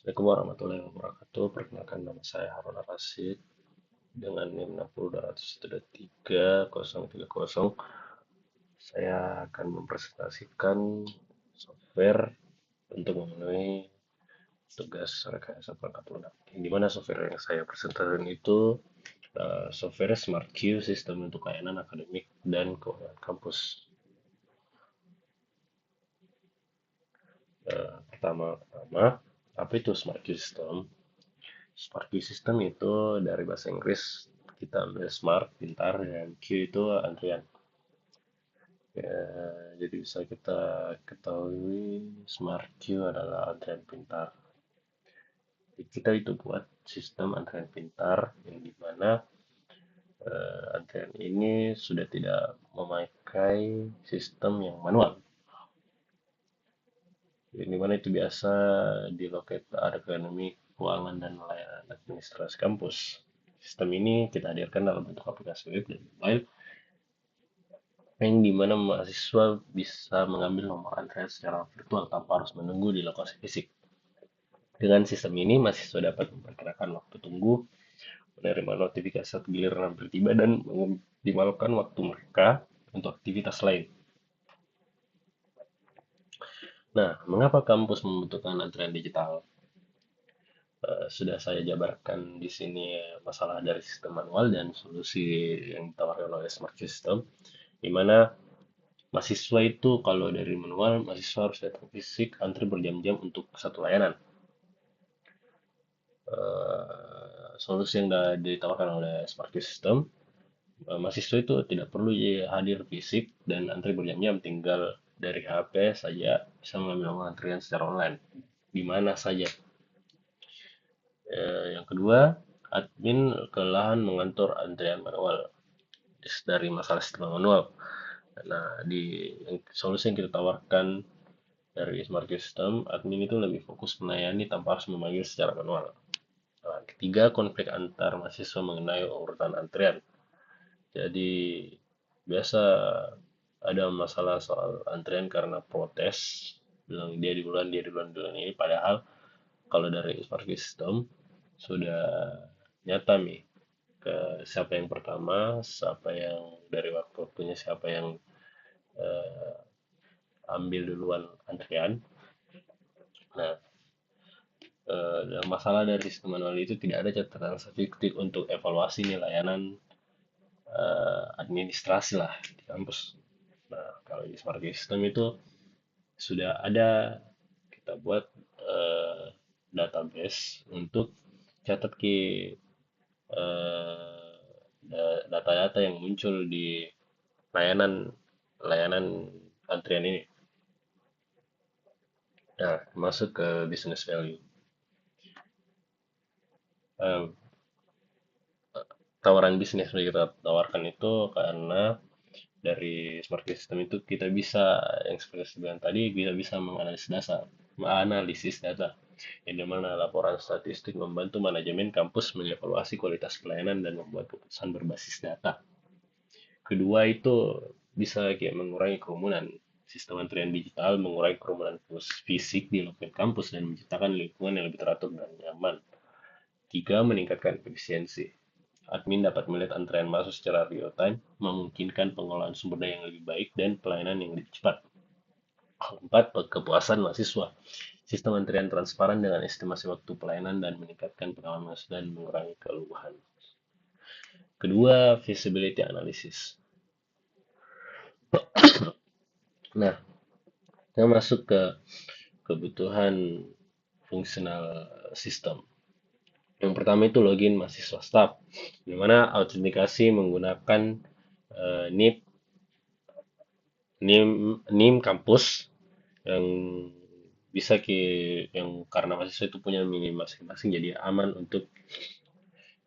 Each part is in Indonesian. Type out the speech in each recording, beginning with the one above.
Assalamualaikum warahmatullahi wabarakatuh. Perkenalkan nama saya Harun Ar-Rasyid dengan NIM 602130030. Saya akan mempresentasikan software untuk memenuhi tugas rekayasa perangkat lunak. Di mana software yang saya presentasikan itu software Smart Queue, sistem untuk layanan akademik dan keuangan kampus. Pertama-tama, apa itu Smart Queue System? Smart queue system itu dari bahasa Inggris kita ambil smart, pintar, dan queue itu antrian. Ya, jadi bisa kita ketahui smart queue adalah antrian pintar. Jadi kita itu buat sistem antrian pintar yang dimana antrian ini sudah tidak memakai sistem yang manual. Yang dimana itu biasa di loket akademik, keuangan, dan layanan administrasi kampus. Sistem ini kita hadirkan dalam bentuk aplikasi web dan mobile yang dimana mahasiswa bisa mengambil nomor antrian secara virtual tanpa harus menunggu di lokasi fisik. Dengan sistem ini, mahasiswa dapat memperkirakan waktu tunggu, menerima notifikasi saat giliran hampir tiba, dan mengoptimalkan waktu mereka untuk aktivitas lain. Nah, mengapa kampus membutuhkan antrian digital? Sudah saya jabarkan di sini masalah dari sistem manual dan solusi yang ditawarkan oleh Smart System, di mana mahasiswa itu kalau dari manual, mahasiswa harus datang fisik, antri berjam-jam untuk satu layanan. Solusi yang ditawarkan oleh Smart System, mahasiswa itu tidak perlu hadir fisik dan antri berjam-jam, tinggal dari HP saja bisa mengambil antrian secara online di mana saja. Yang kedua, admin kelelahan mengatur antrian manual dari masalah sistem manual. Nah, di solusi yang kita tawarkan dari Smart System, admin itu lebih fokus melayani tanpa harus memanggil secara manual. Nah, ketiga, konflik antar mahasiswa mengenai urutan antrian. Jadi, biasa ada masalah soal antrian karena protes, bilang dia duluan ini, padahal kalau dari Smart System sudah nyata nih ke siapa yang pertama, siapa yang dari waktu-waktunya, siapa yang eh, ambil duluan antrian. Nah, masalah dari sistem manual itu tidak ada catatan statistik untuk evaluasi nih layanan administrasi lah di kampus. Nah, kalau di Smart System itu sudah ada kita buat eh, database untuk catat ke eh, data-data yang muncul di layanan layanan antrian ini. Nah, masuk ke business value. Eh, Tawaran bisnis yang kita tawarkan itu karena dari smart system itu kita bisa yang seperti saya bilang tadi kita bisa menganalisis data yang dimana laporan statistik membantu manajemen kampus mengevaluasi kualitas pelayanan dan membuat keputusan berbasis data. Kedua itu bisa kayak mengurangi kerumunan. Sistem antrian digital mengurangi kerumunan fisik di loket kampus dan menciptakan lingkungan yang lebih teratur dan nyaman. Tiga, meningkatkan efisiensi. Admin dapat melihat antrean masuk secara real time, memungkinkan pengelolaan sumber daya yang lebih baik dan pelayanan yang lebih cepat. Keempat, kepuasan mahasiswa. Sistem antrian transparan dengan estimasi waktu pelayanan dan meningkatkan pengalaman mahasiswa dan mengurangi keluhan. Kedua, feasibility analysis. Nah, kita masuk ke kebutuhan fungsional sistem. Yang pertama itu login mahasiswa staff, di mana autentikasi menggunakan NIP NIM kampus yang bisa yang karena mahasiswa itu punya NIM masing-masing jadi aman untuk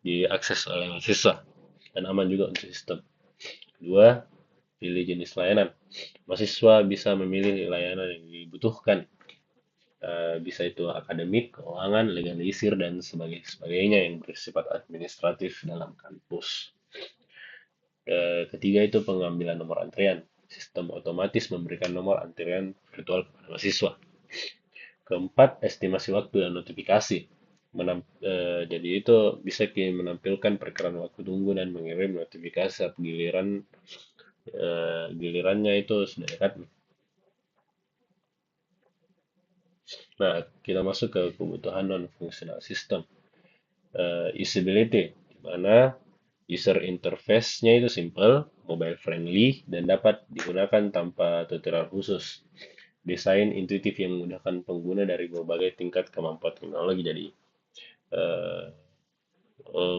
diakses oleh mahasiswa dan aman juga untuk sistem. Kedua, pilih jenis layanan. Mahasiswa bisa memilih layanan yang dibutuhkan. Bisa itu akademik, keuangan, legalisir, dan sebagainya yang bersifat administratif dalam kampus. Ketiga itu pengambilan nomor antrian. Sistem otomatis memberikan nomor antrian virtual kepada mahasiswa. Keempat, estimasi waktu dan notifikasi. Jadi itu bisa menampilkan perkiraan waktu tunggu dan mengirim notifikasi saat gilirannya itu sudah dekat. Nah, kita masuk ke kebutuhan non fungsional sistem. Usability, di mana user interface-nya itu simple, mobile friendly, dan dapat digunakan tanpa tutorial khusus. Desain intuitif yang memudahkan pengguna dari berbagai tingkat kemampuan teknologi. Jadi eh,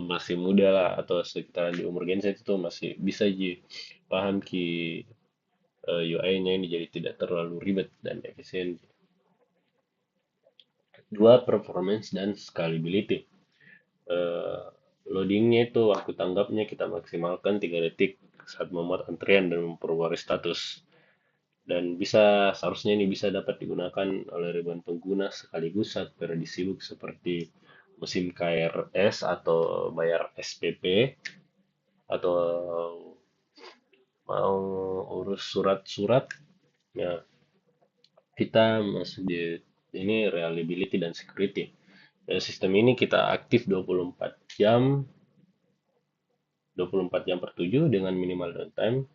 masih muda lah atau sekitaran di umur Gen Z itu masih bisa paham UI-nya ini jadi tidak terlalu ribet dan efisien. Dua, performance dan scalability. eh, Loadingnya itu waktu tanggapnya kita maksimalkan 3 detik saat memuat antrian dan memperbarui status. Dan seharusnya ini bisa dapat digunakan oleh ribuan pengguna sekaligus saat periode sibuk seperti musim KRS atau bayar SPP atau mau urus surat-surat. Ya, kita masuk di ini reliability dan security. Sistem ini kita aktif 24 jam per 7 dengan minimal downtime,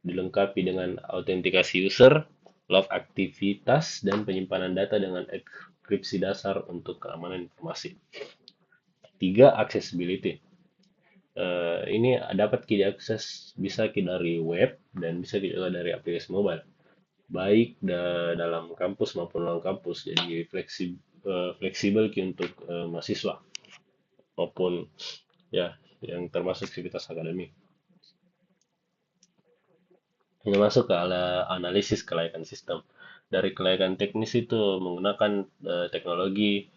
dilengkapi dengan autentikasi user, log aktivitas, dan penyimpanan data dengan enkripsi dasar untuk keamanan informasi. Tiga, accessibility. Ini dapat kita akses bisa dari web dan bisa juga dari aplikasi mobile, baik dalam kampus maupun luar kampus. Jadi fleksibel untuk mahasiswa maupun ya yang termasuk aktivitas akademik. Ini masuk ke analisis kelayakan sistem. Dari kelayakan teknis itu menggunakan teknologi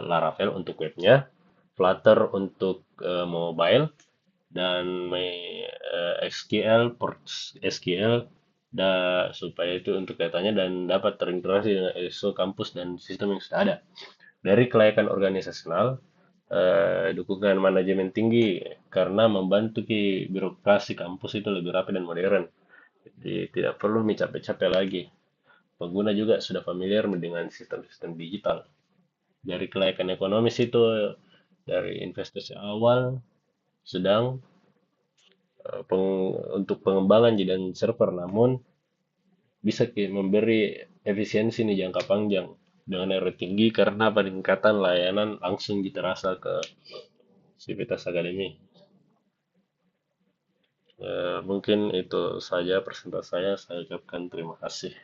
Laravel untuk webnya, Flutter untuk mobile, dan SQL, port SQL supaya itu untuk datanya dan dapat terintegrasi dengan ISO kampus dan sistem yang sudah ada. Dari kelayakan organisasional, dukungan manajemen tinggi karena membantu birokrasi kampus itu lebih rapi dan modern. Jadi tidak perlu capek-capek lagi. Pengguna juga sudah familiar dengan sistem-sistem digital. Dari kelayakan ekonomis itu dari investasi awal, sedang untuk pengembangan dan server, namun bisa memberi efisiensi nih jangka panjang dengan ROI tinggi karena peningkatan layanan langsung terasa ke sivitas akademi. Mungkin itu saja presentasi saya. Saya ucapkan terima kasih.